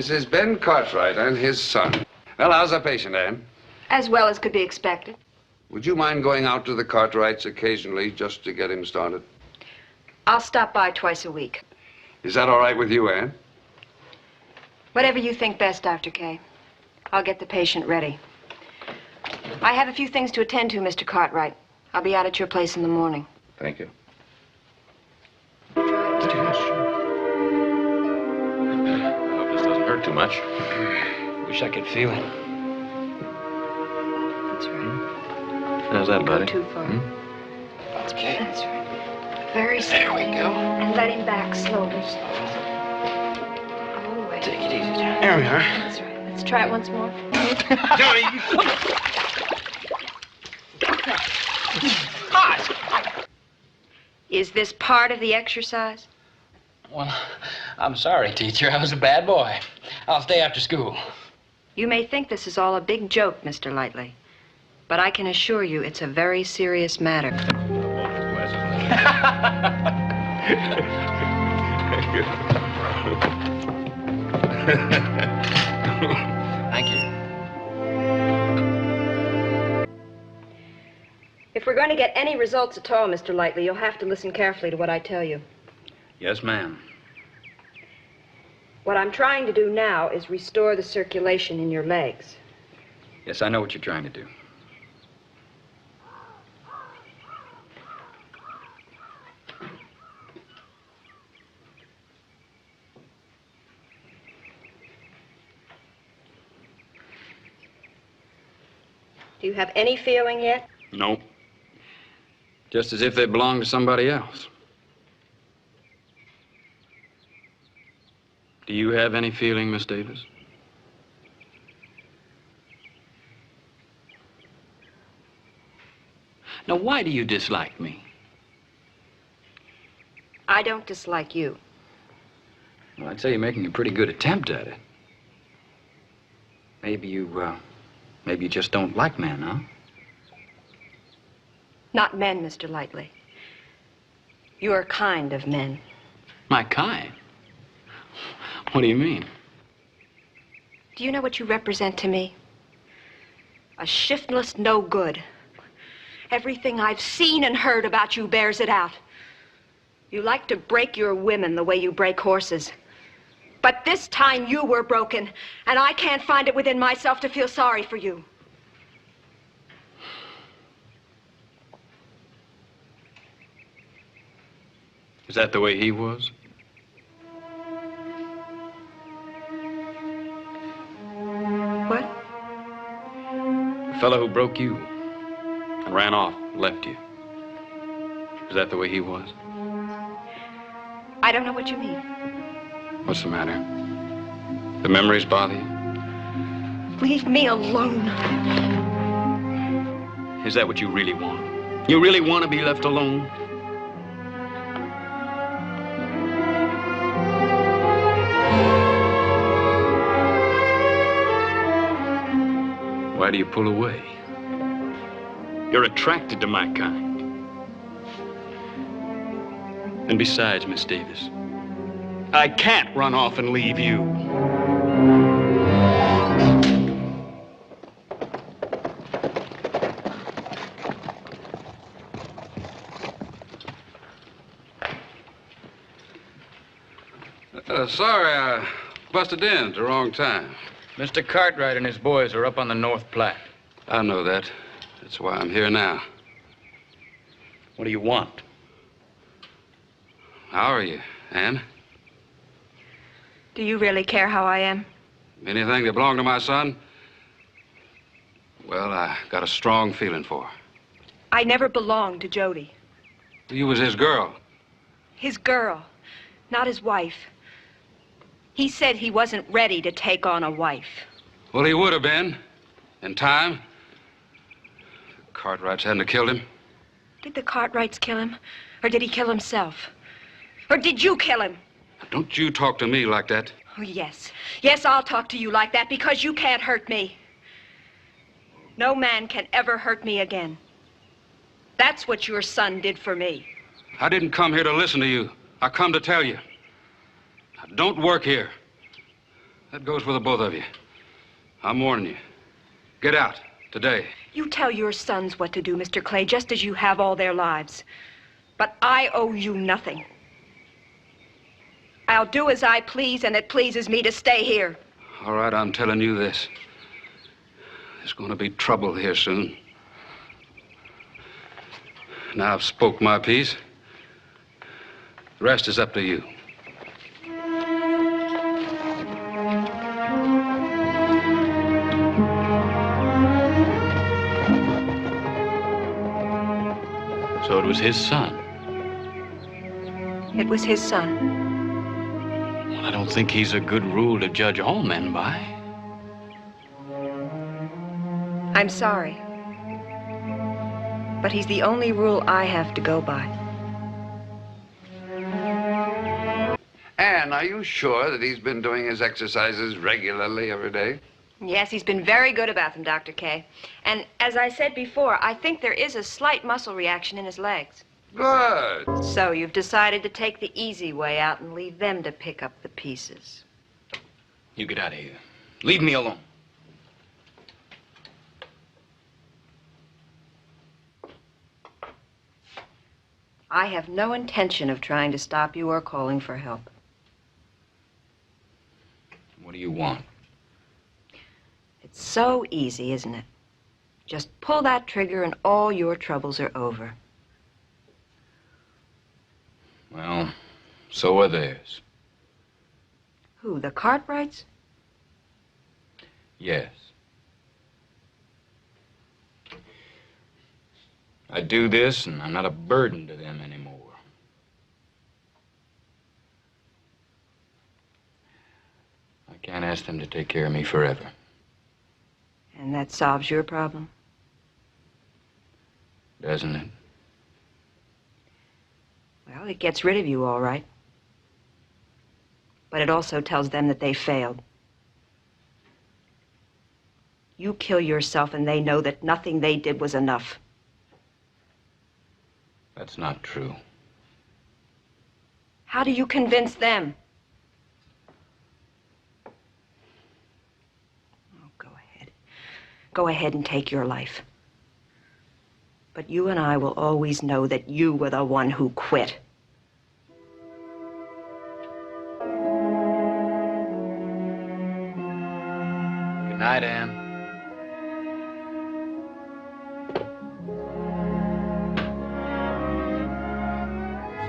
This is Ben Cartwright and his son. Well, how's the patient, Anne? As well as could be expected. Would you mind going out to the Cartwrights occasionally just to get him started? I'll stop by twice a week. Is that all right with you, Anne? Whatever you think best, Dr. K. I'll get the patient ready. I have a few things to attend to, Mr. Cartwright. I'll be out at your place in the morning. Thank you. I hope this doesn't hurt too much. Wish I could feel it. That's right. How's that, buddy? Go too far. Okay. That's right. Very slowly. There we go. And let him back slowly. All the way. Take it easy, John. There we are. That's right. Let's try it once more. Johnny! Is this part of the exercise? Well, I'm sorry, teacher. I was a bad boy. I'll stay after school. You may think this is all a big joke, Mr. Lightly, but I can assure you it's a very serious matter. Thank you. If we're going to get any results at all, Mr. Lightly, you'll have to listen carefully to what I tell you. Yes, ma'am. What I'm trying to do now is restore the circulation in your legs. Yes, I know what you're trying to do. Do you have any feeling yet? No. Just as if they belonged to somebody else. Do you have any feeling, Miss Davis? Now, why do you dislike me? I don't dislike you. Well, I'd say you're making a pretty good attempt at it. Maybe you just don't like men, huh? Not men, Mr. Lightly. Your kind of men. My kind? What do you mean? Do you know what you represent to me? A shiftless no good. Everything I've seen and heard about you bears it out. You like to break your women the way you break horses. But this time you were broken, and I can't find it within myself to feel sorry for you. Is that the way he was? What? The fellow who broke you and ran off, left you. Is that the way he was? I don't know what you mean. What's the matter? The memories bother you? Leave me alone. Is that what you really want? You really want to be left alone? Why do you pull away? You're attracted to my kind. And besides, Miss Davis, I can't run off and leave you. Sorry, I busted in at the wrong time. Mr. Cartwright and his boys are up on the North Platte. I know that. That's why I'm here now. What do you want? How are you, Anne? Do you really care how I am? Anything that belonged to my son? Well, I got a strong feeling for her. I never belonged to Jody. You was his girl. His girl, not his wife. He said he wasn't ready to take on a wife. Well, he would have been. In time. The Cartwrights hadn't have killed him. Did the Cartwrights kill him? Or did he kill himself? Or did you kill him? Don't you talk to me like that. Oh, yes. Yes, I'll talk to you like that because you can't hurt me. No man can ever hurt me again. That's what your son did for me. I didn't come here to listen to you. I come to tell you. I don't work here. That goes for the both of you. I'm warning you. Get out, today. You tell your sons what to do, Mr. Clay, just as you have all their lives. But I owe you nothing. I'll do as I please, and it pleases me to stay here. All right, I'm telling you this. There's going to be trouble here soon. Now I've spoke my piece. The rest is up to you. So it was his son. It was his son. Well, I don't think he's a good rule to judge all men by. I'm sorry. But he's the only rule I have to go by. Anne, are you sure that he's been doing his exercises regularly every day? Yes, he's been very good about them, Dr. K. And as I said before, I think there is a slight muscle reaction in his legs. Good. So you've decided to take the easy way out and leave them to pick up the pieces. You get out of here. Leave me alone. I have no intention of trying to stop you or calling for help. What do you want? It's so easy, isn't it? Just pull that trigger and all your troubles are over. Well, so are theirs. Who, the Cartwrights? Yes. I do this, and I'm not a burden to them anymore. I can't ask them to take care of me forever. And that solves your problem? Doesn't it? Well, it gets rid of you, all right. But it also tells them that they failed. You kill yourself and they know that nothing they did was enough. That's not true. How do you convince them? Oh, go ahead. Go ahead and take your life. But you and I will always know that you were the one who quit. Good night, Anne.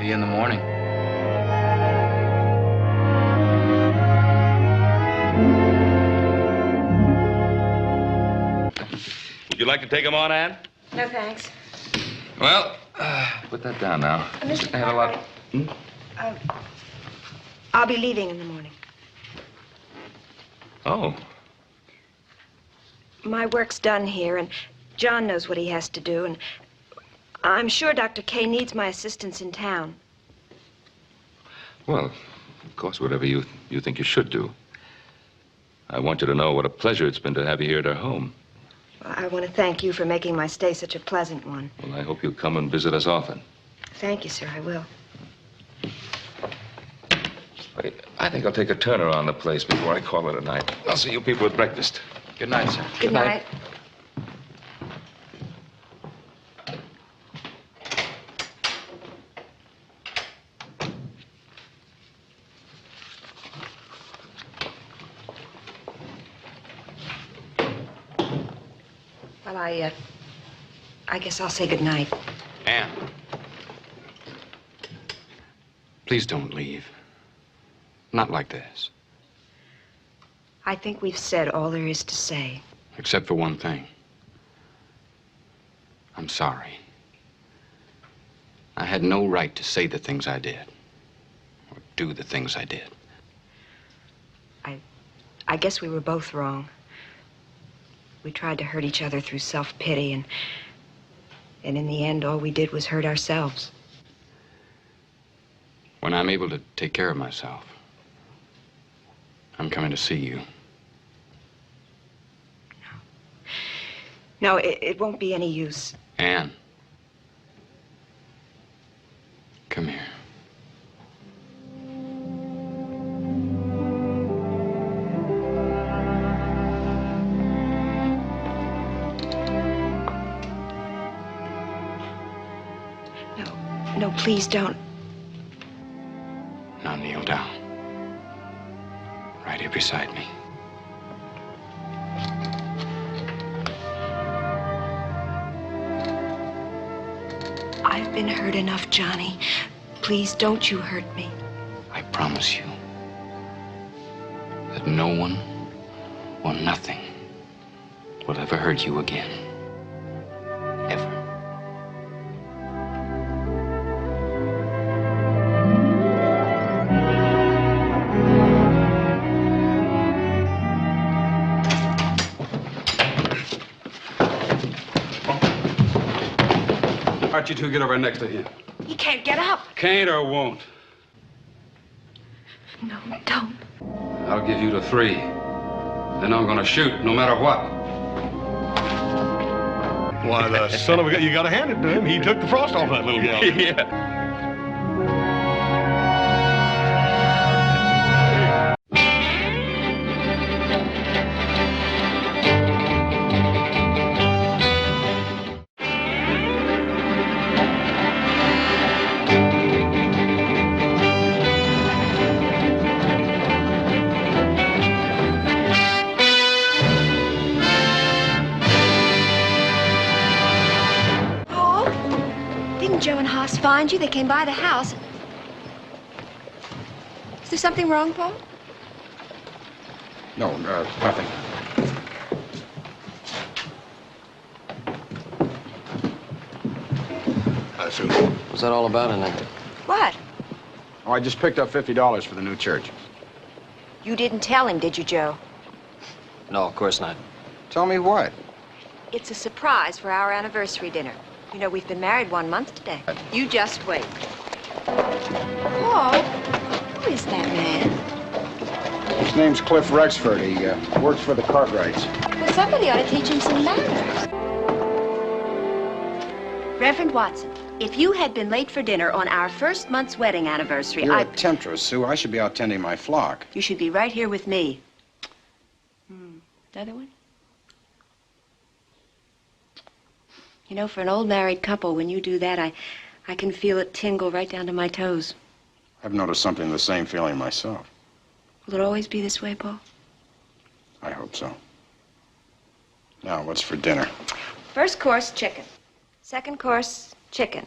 See you in the morning. Would you like to take him on, Ann? No, thanks. Well, put that down now. Mr. I had a lot. I'll be leaving in the morning. Oh, My work's done here, and John knows what he has to do, and I'm sure Dr. K needs my assistance in town. Well, of course, whatever you think you should do. I want you to know what a pleasure it's been to have you here at our home. Well, I want to thank you for making my stay such a pleasant one. Well, I hope you'll come and visit us often. Thank you, sir, I will. Wait, I think I'll take a turn around the place before I call it a night. I'll see you people at breakfast. Good night, sir. Good night. Well, I guess I'll say good night. Anne. Please don't leave. Not like this. I think we've said all there is to say. Except for one thing. I'm sorry. I had no right to say the things I did. Or do the things I did. I guess we were both wrong. We tried to hurt each other through self-pity, and in the end, all we did was hurt ourselves. When I'm able to take care of myself, I'm coming to see you. No, it won't be any use. Anne. Come here. No, please don't. Now kneel down. Right here beside me. I've been hurt enough, Johnny. Please don't you hurt me. I promise you that no one or nothing will ever hurt you again. Ever. Aren't you two get over next to him? He can't get up. Can't or won't? No, don't. I'll give you the 3. Then I'm gonna shoot, no matter what. Why, the son of a gun, you gotta hand it to him. He took the frost off that little gal. Yeah. Joe and Haas find you? They came by the house. Is there something wrong, Paul? No, nothing. Sue. What's that all about, Annette? What? Oh, I just picked up $50 for the new church. You didn't tell him, did you, Joe? No, of course not. Tell me what? It's a surprise for our anniversary dinner. You know, we've been married 1 month today. You just wait. Paul, who is that man? His name's Cliff Rexford. He works for the Cartwrights. Well, somebody ought to teach him some manners. Reverend Watson, if you had been late for dinner on our first month's wedding anniversary, You're a temptress, Sue. I should be out tending my flock. You should be right here with me. Another one? You know, for an old married couple, when you do that, I can feel it tingle right down to my toes. I've noticed something of the same feeling myself. Will it always be this way, Paul? I hope so. Now, what's for dinner? First course, chicken. Second course, chicken.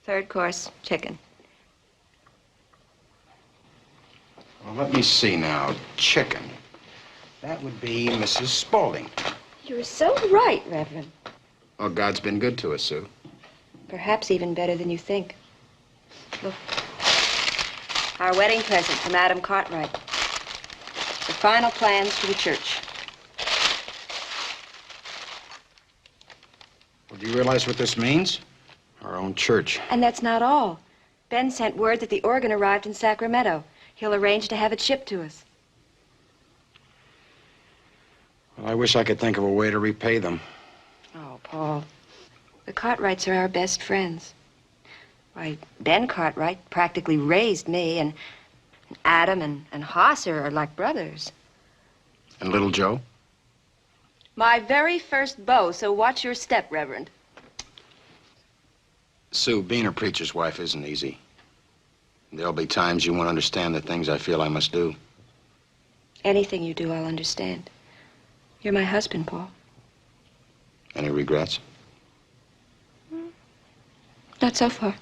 Third course, chicken. Well, let me see now. Chicken. That would be Mrs. Spaulding. You're so right, Reverend. Oh, God's been good to us, Sue. Perhaps even better than you think. Look. Our wedding present from Adam Cartwright. The final plans for the church. Well, do you realize what this means? Our own church. And that's not all. Ben sent word that the organ arrived in Sacramento. He'll arrange to have it shipped to us. Well, I wish I could think of a way to repay them. Oh, Paul. The Cartwrights are our best friends. Why, Ben Cartwright practically raised me, and Adam and Haas are like brothers. And little Joe? My very first beau, so watch your step, Reverend. Sue, being a preacher's wife isn't easy. There'll be times you won't understand the things I feel I must do. Anything you do, I'll understand. You're my husband, Paul. Any regrets? Not so far.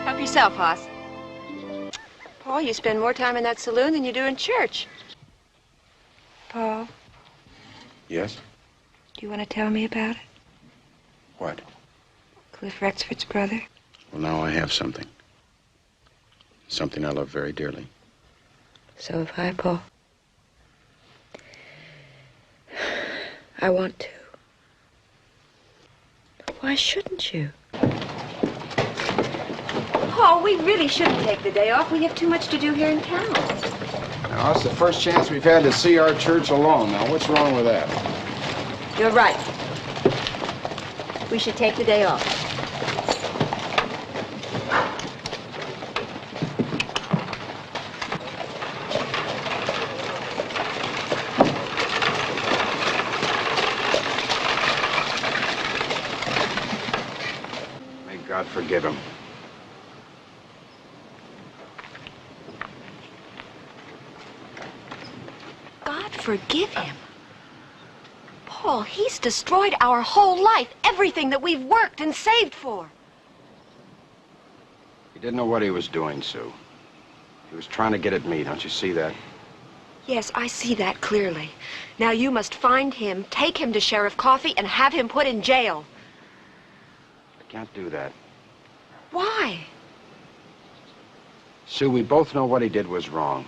Help yourself, Haas. Paul, you spend more time in that saloon than you do in church. Paul, Yes? do you want to tell me about it? What? Cliff Rexford's brother? Well, now I have something. Something I love very dearly. So have I, Paul. I want to. Why shouldn't you? Paul, we really shouldn't take the day off. We have too much to do here in town. Now, it's the first chance we've had to see our church alone. Now, what's wrong with that? You're right. We should take the day off. forgive him. God forgive him. Paul, he's destroyed our whole life, everything that we've worked and saved for. He didn't know what he was doing, Sue. He was trying to get at me, don't you see that? Yes, I see that clearly. Now you must find him, take him to Sheriff Coffey, and have him put in jail. I can't do that. Why? Sue, we both know what he did was wrong.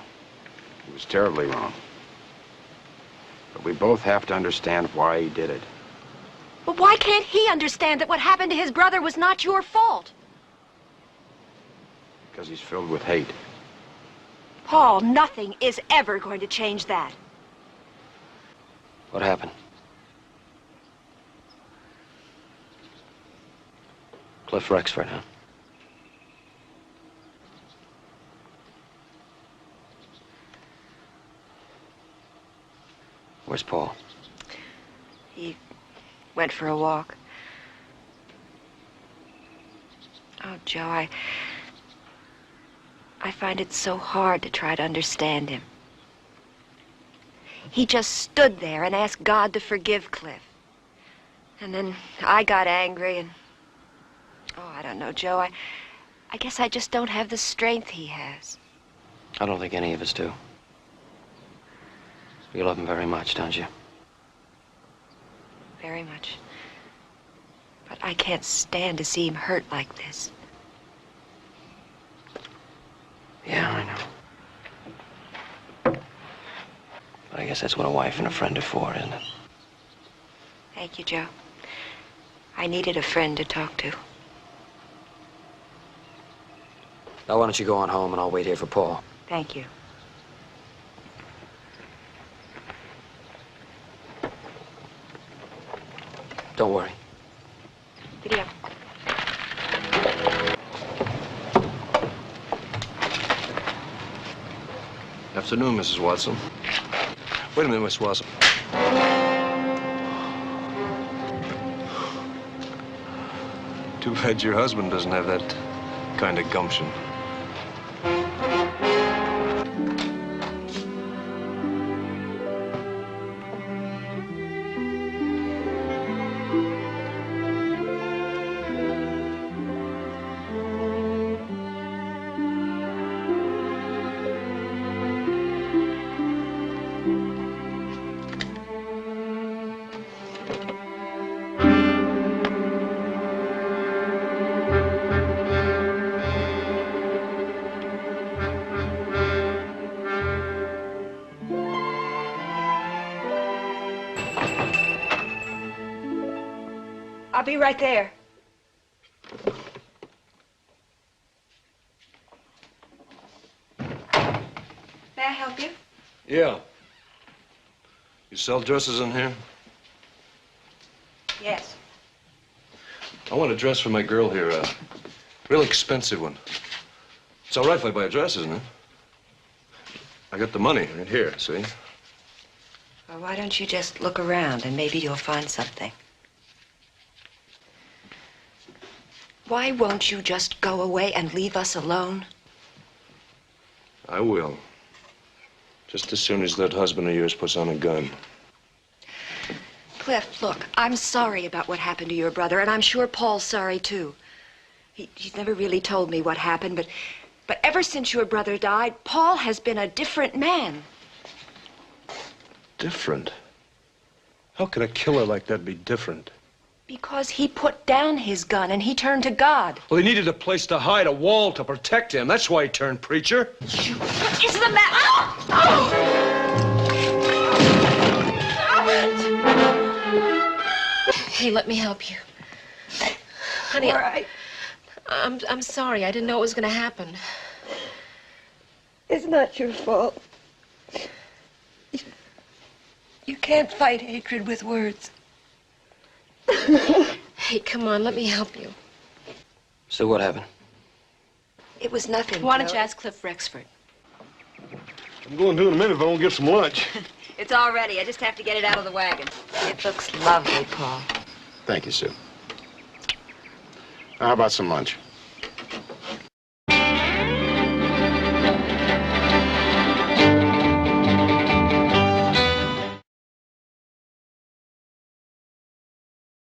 He was terribly wrong. But we both have to understand why he did it. But why can't he understand that what happened to his brother was not your fault? Because he's filled with hate. Paul, nothing is ever going to change that. What happened? Cliff Rexford, huh? Where's Paul? He went for a walk. Oh, Joe, I find it so hard to try to understand him. He just stood there and asked God to forgive Cliff. And then I got angry and... Oh, I don't know, Joe. I guess I just don't have the strength he has. I don't think any of us do. You love him very much, don't you? Very much. But I can't stand to see him hurt like this. Yeah, I know. But I guess that's what a wife and a friend are for, isn't it? Thank you, Joe. I needed a friend to talk to. Now, why don't you go on home and I'll wait here for Paul? Thank you. Don't worry. Video. Afternoon, Mrs. Watson. Wait a minute, Miss Watson. Too bad your husband doesn't have that kind of gumption. I'll be right there. May I help you? Yeah. You sell dresses in here? Yes. I want a dress for my girl here, a real expensive one. It's all right if I buy a dress, isn't it? I got the money right here, see? Well, why don't you just look around and maybe you'll find something. Why won't you just go away and leave us alone? I will. Just as soon as that husband of yours puts on a gun. Cliff, look, I'm sorry about what happened to your brother, and I'm sure Paul's sorry, too. He's never really told me what happened, but ever since your brother died, Paul has been a different man. Different? How could a killer like that be different? Because he put down his gun and he turned to God. Well, he needed a place to hide, a wall to protect him. That's why he turned preacher. What is the matter? Oh! Stop it! Hey, let me help you. Honey, All right. I'm sorry. I didn't know it was going to happen. It's not your fault. You can't fight hatred with words. Hey, come on, let me help you. So what happened? It was nothing. Why don't Joe. you ask Cliff Rexford? I'm going to in a minute if I don't get some lunch. It's all ready. I just have to get it out of the wagon. It looks lovely, Paul. Thank you, Sue. How about some lunch?